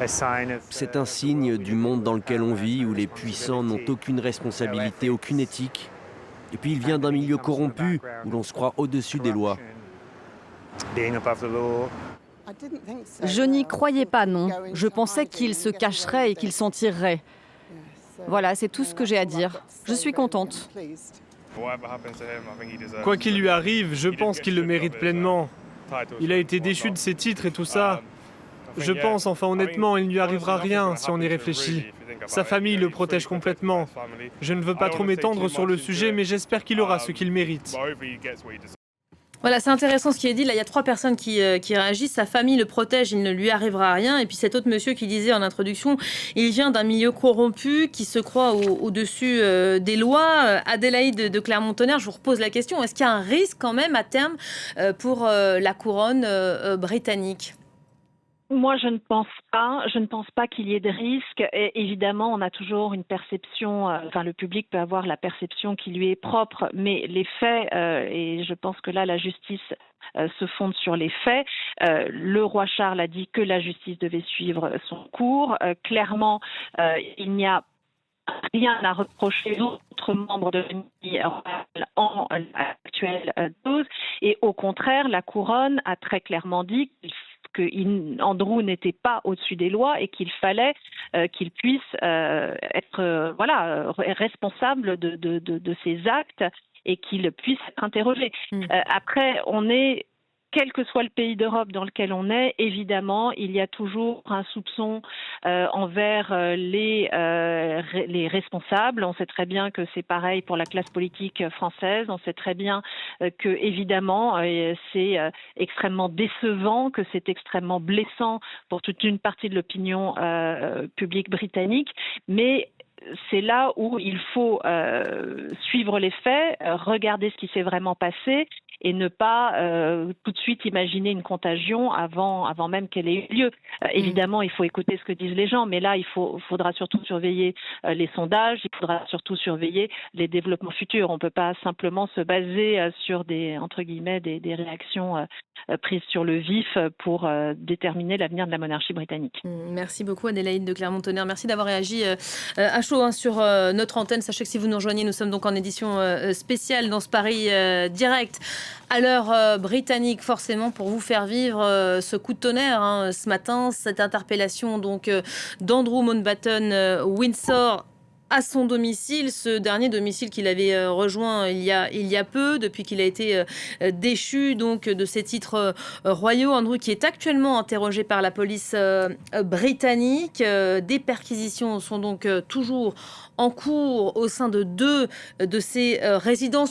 C'est un signe du monde dans lequel on vit, où les puissants n'ont aucune responsabilité, aucune éthique. Et puis il vient d'un milieu corrompu, où l'on se croit au-dessus des lois. Je n'y croyais pas, non. Je pensais qu'il se cacherait et qu'il s'en tirerait. Voilà, c'est tout ce que j'ai à dire. Je suis contente. Quoi qu'il lui arrive, je pense qu'il le mérite pleinement. Il a été déchu de ses titres et tout ça. Je pense, enfin honnêtement, il ne lui arrivera rien si on y réfléchit. Sa famille le protège complètement. Je ne veux pas trop m'étendre sur le sujet, mais j'espère qu'il aura ce qu'il mérite. Voilà, c'est intéressant ce qui est dit. Là, il y a 3 personnes qui réagissent. Sa famille le protège, il ne lui arrivera rien. Et puis cet autre monsieur qui disait en introduction, il vient d'un milieu corrompu qui se croit au-dessus des lois. Adélaïde de Clermont-Tonnerre, je vous repose la question. Est-ce qu'il y a un risque quand même à terme pour la couronne britannique ? Moi, je ne pense pas. Je ne pense pas qu'il y ait de risque. Et évidemment, on a toujours une perception, enfin, le public peut avoir la perception qui lui est propre, mais les faits, et je pense que là, la justice se fonde sur les faits. Le roi Charles a dit que la justice devait suivre son cours. Clairement, il n'y a rien à reprocher aux autres membres de la famille royale en actuelle dose. Et au contraire, la couronne a très clairement dit que Andrew n'était pas au-dessus des lois et qu'il fallait qu'il puisse être responsable de ses actes et qu'il puisse être interrogé. Après, quel que soit le pays d'Europe dans lequel on est, évidemment, il y a toujours un soupçon envers les responsables. On sait très bien que c'est pareil pour la classe politique française. On sait très bien que, évidemment, c'est extrêmement décevant, que c'est extrêmement blessant pour toute une partie de l'opinion publique britannique. Mais c'est là où il faut suivre les faits, regarder ce qui s'est vraiment passé et ne pas tout de suite imaginer une contagion avant même qu'elle ait eu lieu. Évidemment, il faut écouter ce que disent les gens, mais là, faudra surtout surveiller les sondages, il faudra surtout surveiller les développements futurs. On ne peut pas simplement se baser sur entre guillemets, des réactions prises sur le vif pour déterminer l'avenir de la monarchie britannique. Merci beaucoup Adélaïde de Clermont-Tonnerre. Merci d'avoir réagi à chaud sur notre antenne. Sachez que si vous nous rejoignez, nous sommes donc en édition spéciale dans ce Paris direct à l'heure britannique, forcément pour vous faire vivre ce coup de tonnerre ce matin, cette interpellation donc d'Andrew Mountbatten Windsor à son domicile, ce dernier domicile qu'il avait rejoint il y a peu, depuis qu'il a été déchu donc de ses titres royaux. Andrew qui est actuellement interrogé par la police britannique. Des perquisitions sont donc toujours en cours au sein de 2 de ses résidences.